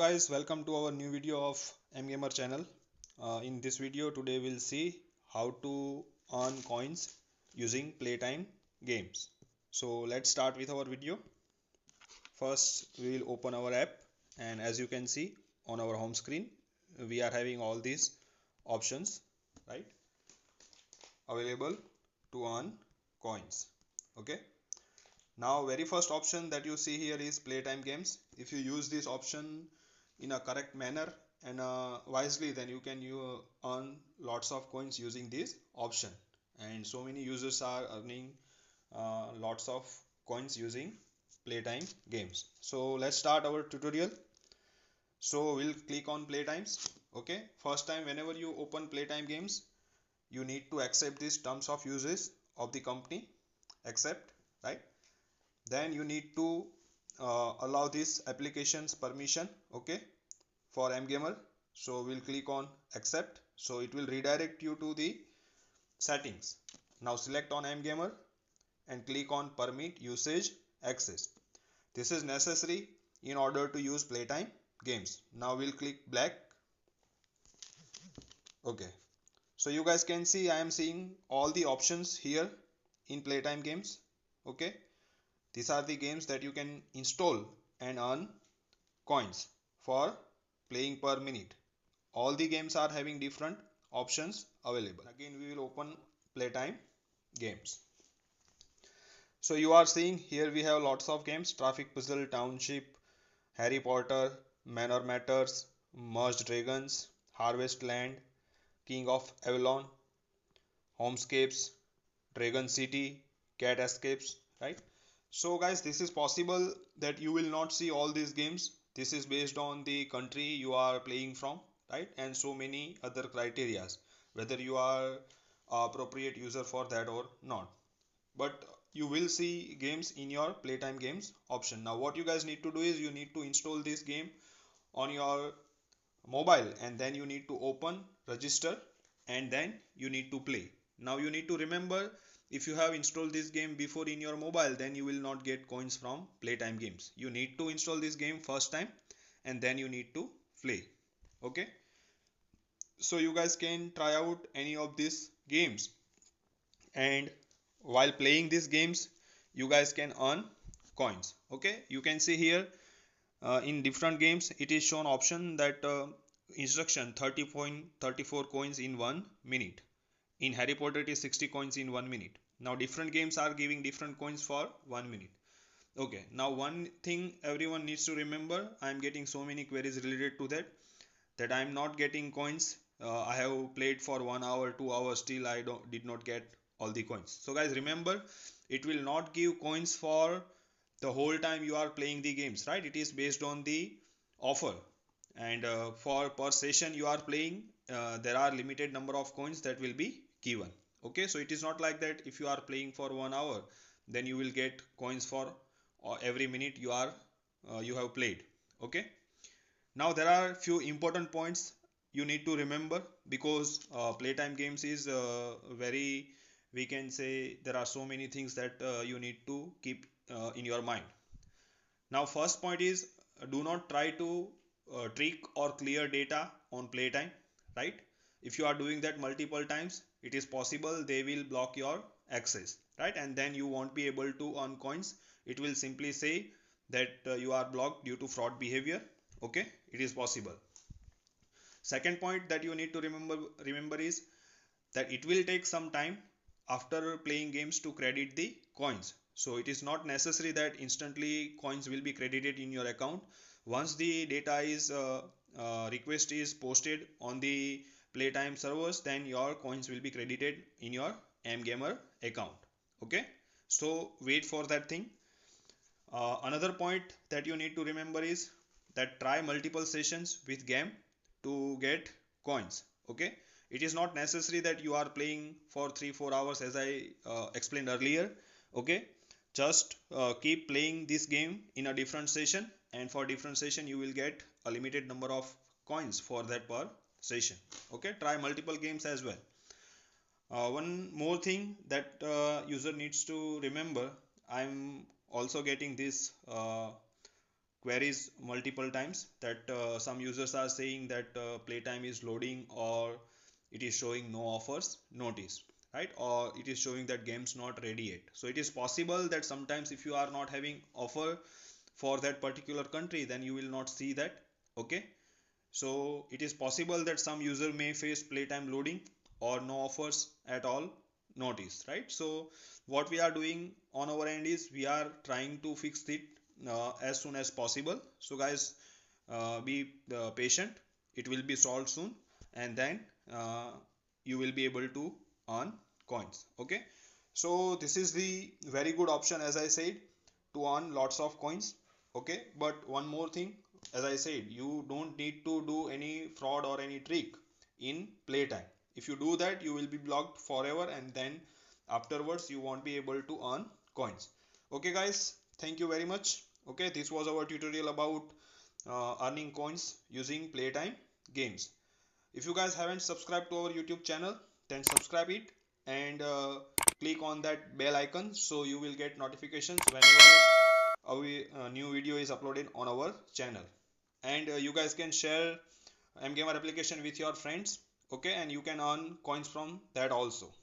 guys, welcome to our new video of MGamer channel. In this video today we'll see how to earn coins using Playtime games. So let's start with our video. First we will open our app, and as you can see on our home screen we are having all these options, right, available to earn coins. Okay. Now very first option that you see here is Playtime games. If you use this option in a correct manner and wisely, then you earn lots of coins using this option, and so many users are earning lots of coins using Playtime games. So let's start our tutorial. So we'll click on Playtimes. Okay, first time whenever you open Playtime games, you need to accept these terms of uses of the company. Accept, right? Then you need to allow this applications permission, okay, for MGamer. So we'll click on accept. So it will redirect you to the settings. Now select on MGamer and click on permit usage access. This is necessary in order to use Playtime games. Now we'll click black. Okay, so you guys can see I am seeing all the options here in Playtime games. Okay, these are the games that you can install and earn coins for playing per minute. All the games are having different options available. Again we will open Playtime games. So you are seeing here we have lots of games: Traffic Puzzle, Township, Harry Potter, Manor Matters, Merged Dragons, Harvest Land, King of Avalon, Homescapes, Dragon City, Cat Escapes, right? So guys, this is possible that you will not see all these games. This is based on the country you are playing from, right? And so many other criterias, whether you are appropriate user for that or not. But you will see games in your Playtime games option. Now what you guys need to do is you need to install this game on your mobile, and then you need to open, register, and then you need to play. Now you need to remember, if you have installed this game before in your mobile, then you will not get coins from Playtime games. You need to install this game first time and then you need to play. Okay, so you guys can try out any of these games, and while playing these games you guys can earn coins. Okay, you can see here in different games it is shown option that instruction 30.34 coins in 1 minute. In Harry Potter it is 60 coins in 1 minute. Now different games are giving different coins for 1 minute. Okay, now one thing everyone needs to remember, I am getting so many queries related to that I am not getting coins. I have played for 1 hour, 2 hours, still I did not get all the coins. So guys, remember, it will not give coins for the whole time you are playing the games, right? It is based on the offer, and for per session you are playing, there are limited number of coins that will be given. Okay, so it is not like that if you are playing for 1 hour then you will get coins for every minute you have played. Okay, now there are few important points you need to remember, because Playtime games is very, we can say, there are so many things that you need to keep in your mind. Now first point is, do not try to trick or clear data on Playtime, right? If you are doing that multiple times, it is possible they will block your access, right? And then you won't be able to earn coins. It will simply say that you are blocked due to fraud behavior. Okay, it is possible. Second point that you need to remember is that it will take some time after playing games to credit the coins. So it is not necessary that instantly coins will be credited in your account. Once the data is request is posted on the Playtime servers, then your coins will be credited in your MGamer account. Okay, so wait for that thing. Another point that you need to remember is that try multiple sessions with game to get coins. Okay, it is not necessary that you are playing for 3-4 hours, as I explained earlier. Okay, just keep playing this game in a different session, and for different session you will get a limited number of coins for that per session. Okay, try multiple games as well. One more thing that user needs to remember, I'm also getting this queries multiple times that some users are saying that playtime is loading, or it is showing no offers notice, right? Or it is showing that game's not ready yet. So it is possible that sometimes if you are not having offer for that particular country, then you will not see that. Okay, so it is possible that some user may face playtime loading or no offers at all notice, right? So what we are doing on our end is we are trying to fix it as soon as possible. So guys, be patient, it will be solved soon, and then uh, you will be able to earn coins. Okay, so this is the very good option, as I said, to earn lots of coins. Okay, but one more thing, as I said, you don't need to do any fraud or any trick in playtime. If you do that, you will be blocked forever, and then afterwards you won't be able to earn coins. Okay guys, thank you very much. Okay, this was our tutorial about earning coins using playtime games. If you guys haven't subscribed to our YouTube channel, then subscribe it, and click on that bell icon so you will get notifications whenever a new video is uploaded on our channel. And you guys can share mgamer application with your friends. Okay, and you can earn coins from that also.